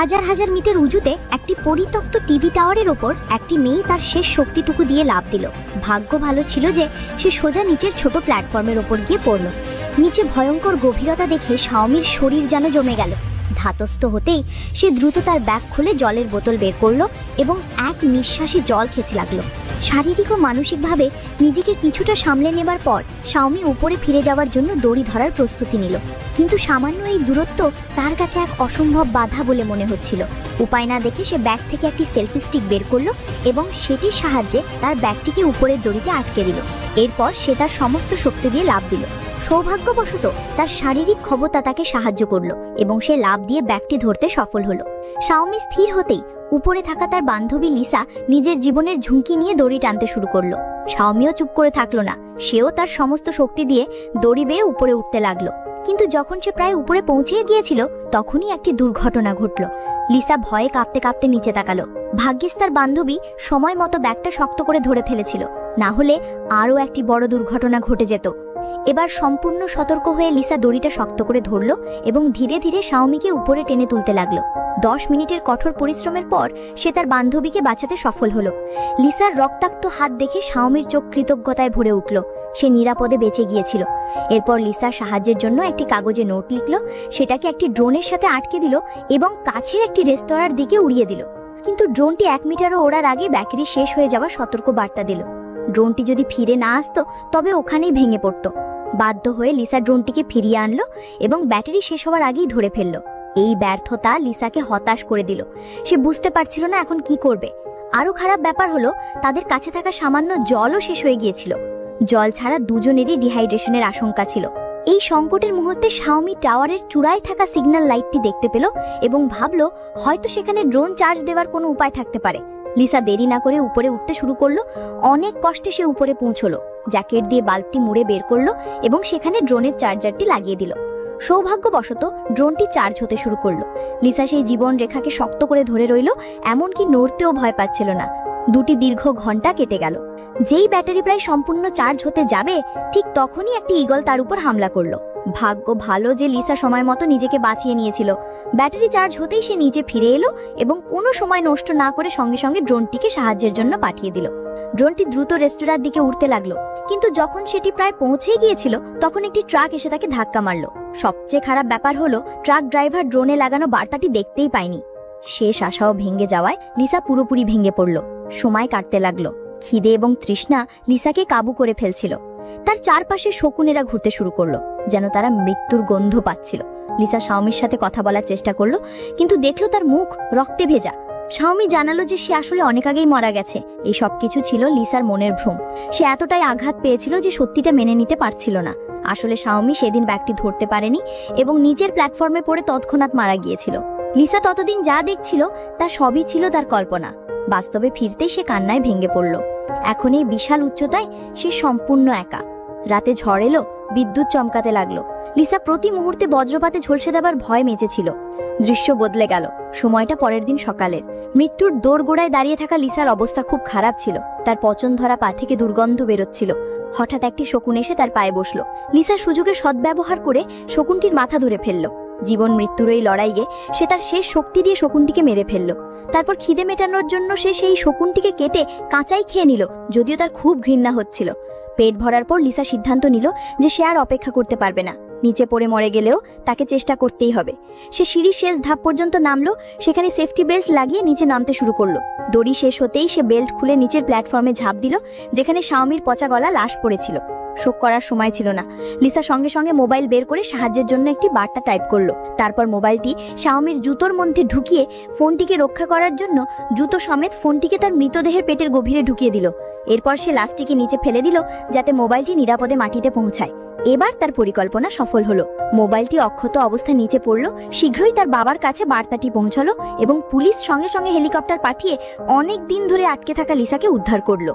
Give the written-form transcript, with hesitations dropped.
হাজার হাজার মিটার উঁচুতে একটি পরিত্যক্ত টিভি টাওয়ারের ওপর একটি মেয়ে তার শেষ শক্তিটুকু দিয়ে লাফ দিল। ভাগ্য ভালো ছিল যে সে সোজা নিচের ছোট প্ল্যাটফর্মের ওপর গিয়ে পড়ল। নিচে ভয়ঙ্কর গভীরতা দেখে শাওমির শরীর যেন জমে গেল। ধাতস্থ হতেই সে দ্রুত তার ব্যাগ খুলে জলের বোতল বের করলো এবং এক নিঃশ্বাসে জল খেতে লাগলো। শারীরিক ও মানসিকভাবে নিজেকে কিছুটা সামলে নেবার পর শাওমি উপরে ফিরে যাওয়ার জন্য দড়ি ধরার প্রস্তুতি নিল, কিন্তু সামান্য এই দূরত্ব তার কাছে এক অসম্ভব বাধা বলে মনে হচ্ছিল। উপায় না দেখে সে ব্যাগ থেকে একটি সেলফি স্টিক বের করলো এবং সেটির সাহায্যে তার ব্যাগটিকে উপরের দড়িতে আটকে দিল। এরপর সে তার সমস্ত শক্তি দিয়ে লাফ দিল। সৌভাগ্যবশত তার শারীরিক ক্ষমতা তাকে সাহায্য করলো এবং সে লাফ দিয়ে ব্যাগটি ধরতে সফল হলো। শাওমি স্থির হতেই উপরে থাকা তার বান্ধবী লিসা নিজের জীবনের ঝুঁকি নিয়ে দড়ি টানতে শুরু করলো। শাওমিও চুপ করে থাকলো না, সেও তার সমস্ত শক্তি দিয়ে দড়ি বেয়ে উপরে উঠতে লাগলো। কিন্তু যখন সে প্রায় উপরে পৌঁছে গিয়েছিল তখনই একটি দুর্ঘটনা ঘটল। লিসা ভয়ে কাঁপতে কাঁপতে নিচে তাকালো। ভাগ্যিস তার বান্ধবী সময় মতো ব্যাগটা শক্ত করে ধরে ফেলেছিল, না হলে আরও একটি বড় দুর্ঘটনা ঘটে যেত। এবার সম্পূর্ণ সতর্ক হয়ে লিসা দড়িটা শক্ত করে ধরল এবং ধীরে ধীরে শাওমিকে উপরে টেনে তুলতে লাগলো। 10 মিনিটের কঠোর পরিশ্রমের পর সে তার বান্ধবীকে বাঁচাতে সফল হলো। লিসার রক্তাক্ত হাত দেখে শাওমির চোখ কৃতজ্ঞতায় ভরে উঠল। সে নিরাপদে বেঁচে গিয়েছিল। এরপর লিসা সাহায্যের জন্য একটি কাগজে নোট লিখল, সেটাকে একটি ড্রোনের সাথে আটকে দিল এবং কাছের একটি রেস্তোরাঁর দিকে উড়িয়ে দিল। কিন্তু ড্রোনটি 1 মিটারও ওড়ার আগে ব্যাটারি শেষ হয়ে যাওয়ার সতর্ক বার্তা দিল। ড্রোনটি যদি ফিরে না আসতো তবে ওখানেই ভেঙে পড়তো। বাধ্য হয়ে লিসা ড্রোনটিকে ফিরিয়ে আনলো এবং ব্যাটারি শেষ হওয়ার আগেই ধরে ফেলল। এই ব্যর্থতা লিসাকে হতাশ করে দিল। সে বুঝতে পারছিল না এখন কি করবে। আরও খারাপ ব্যাপার হলো তাদের কাছে থাকা সামান্য জলও শেষ হয়ে গিয়েছিল। জল ছাড়া দুজনেরই ডিহাইড্রেশনের আশঙ্কা ছিল। এই সংকটের মুহূর্তে শাওমি টাওয়ারের চূড়ায় থাকা সিগন্যাল লাইটটি দেখতে পেল এবং ভাবল হয়তো সেখানে ড্রোন চার্জ দেওয়ার কোনো উপায় থাকতে পারে। লিসা দেরি না করে উপরে উঠতে শুরু করলো। অনেক কষ্টে সে উপরে পৌঁছলো। জ্যাকেট দিয়ে বাল্বটি মুড়ে বের করলো এবং সেখানে ড্রোনের চার্জারটি লাগিয়ে দিল। সৌভাগ্যবশত ড্রোনটি চার্জ হতে শুরু করলো। লিসা সেই জীবন রেখাকে শক্ত করে ধরে রইল, এমনকি নড়তেও ভয় পাচ্ছিল না। 2টি দীর্ঘ ঘন্টা কেটে গেল। যেই ব্যাটারি প্রায় সম্পূর্ণ চার্জ হতে যাবে ঠিক তখনই একটি ঈগল তার উপর হামলা করলো। ভাগ্য ভালো যে লিসা সময় মতো নিজেকে বাঁচিয়ে নিয়েছিল। ব্যাটারি চার্জ হতেই সে নিচে ফিরে এলো এবং কোনো সময় নষ্ট না করে সঙ্গে সঙ্গে ড্রোনটিকে সাহায্যের জন্য পাঠিয়ে দিল। ড্রোনটি দ্রুত রেস্তোরাঁর দিকে উঠতে লাগলো, কিন্তু যখন সেটি প্রায় পৌঁছেই গিয়েছিল তখন একটি ট্রাক এসে তাকে ধাক্কা মারল। সবচেয়ে খারাপ ব্যাপার হলো ট্রাক ড্রাইভার ড্রোনে লাগানো বার্তাটি দেখতেই পায়নি। শেষ আশাও ভেঙে যাওয়ায় লিসা পুরোপুরি ভেঙে পড়ল। সময় কাটতে লাগলো। খিদে এবং তৃষ্ণা লিসাকে কাবু করে ফেলছিল। তার চারপাশে শকুনেরা ঘুরতে শুরু করলো, যেন তারা মৃত্যুর গন্ধ পাচ্ছিল। লিসা শাওমির সাথে কথা বলার চেষ্টা করলো, কিন্তু দেখলো তার মুখ রক্তে ভেজা। শাওমি জানালো যে সে আসলে অনেক আগেই মারা গেছে। এই সব কিছু ছিল লিসার মনের ভ্রম। সে এতটাই আঘাত পেয়েছিল যে সত্যিটা মেনে নিতে পারছিল না। আসলে শাওমি সেদিন ব্যাগটি ধরতে পারেনি এবং নিচের প্ল্যাটফর্মে পড়ে তৎক্ষণাৎ মারা গিয়েছিল। লিসা ততদিন যা দেখছিল তা সবই ছিল তার কল্পনা। বাস্তবে ফিরতেই সে কান্নায় ভেঙে পড়ল। এখন এই বিশাল উচ্চতায় সে সম্পূর্ণ একা। রাতে ঝড় এলো, বিদ্যুৎ চমকাতে লাগলো। লিসা প্রতি মুহূর্তে বজ্রপাতে ঝলসে দেবার ভয় মেচেছিল। দৃশ্য বদলে গেল। সময়টা পরের দিন সকালের। মৃত্যুর দোরগোড়ায় দাঁড়িয়ে থাকা লিসার অবস্থা খুব খারাপ ছিল। তার পচন ধরা পা থেকে দুর্গন্ধ বেরোচ্ছিল। হঠাৎ একটি শকুন এসে তার পায়ে বসলো। লিসা সুযোগের সদ্ব্যবহার করে শকুনটির মাথা ধরে ফেলল। জীবন মৃত্যুর এই লড়াইয়ে সে তার শেষ শক্তি দিয়ে শকুনটিকে মেরে ফেলল। তারপর খিদে মেটানোর জন্য সে সেই শকুনটিকে কেটে কাঁচাই খেয়ে নিল, যদিও তার খুব ঘৃণা হচ্ছিল। পেট ভরার পর লিসা সিদ্ধান্ত নিল যে সে আর অপেক্ষা করতে পারবে না। নিচে পড়ে মরে গেলেও তাকে চেষ্টা করতেই হবে। সে সিঁড়ির শেষ ধাপ পর্যন্ত নামলো। সেখানে সেফটি বেল্ট লাগিয়ে নিচে নামতে শুরু করলো। দড়ি শেষ হতেই সে বেল্ট খুলে নিচের প্ল্যাটফর্মে ঝাঁপ দিল, যেখানে শাওমির পচা গলা লাশ পড়েছিল। শোক করার সময় ছিল না। লিসা সঙ্গে সঙ্গে মোবাইল বের করে সাহায্যের জন্য একটি বার্তা টাইপ করলো। তারপর মোবাইলটি শাওমির জুতোর মধ্যে ঢুকিয়ে ফোনটিকে রক্ষা করার জন্য জুতো সমেত ফোনটিকে তার মৃতদেহের পেটের গভীরে ঢুকিয়ে দিল। এরপর সে লাশটিকে নিচে ফেলে দিল যাতে মোবাইলটি নিরাপদে মাটিতে পৌঁছায়। এবার তার পরিকল্পনা সফল হলো। মোবাইলটি অক্ষত অবস্থায় নিচে পড়ল। শীঘ্রই তার বাবার কাছে বার্তাটি পৌঁছালো এবং পুলিশ সঙ্গে সঙ্গে হেলিকপ্টার পাঠিয়ে অনেক দিন ধরে আটকে থাকা লিসাকে উদ্ধার করলো।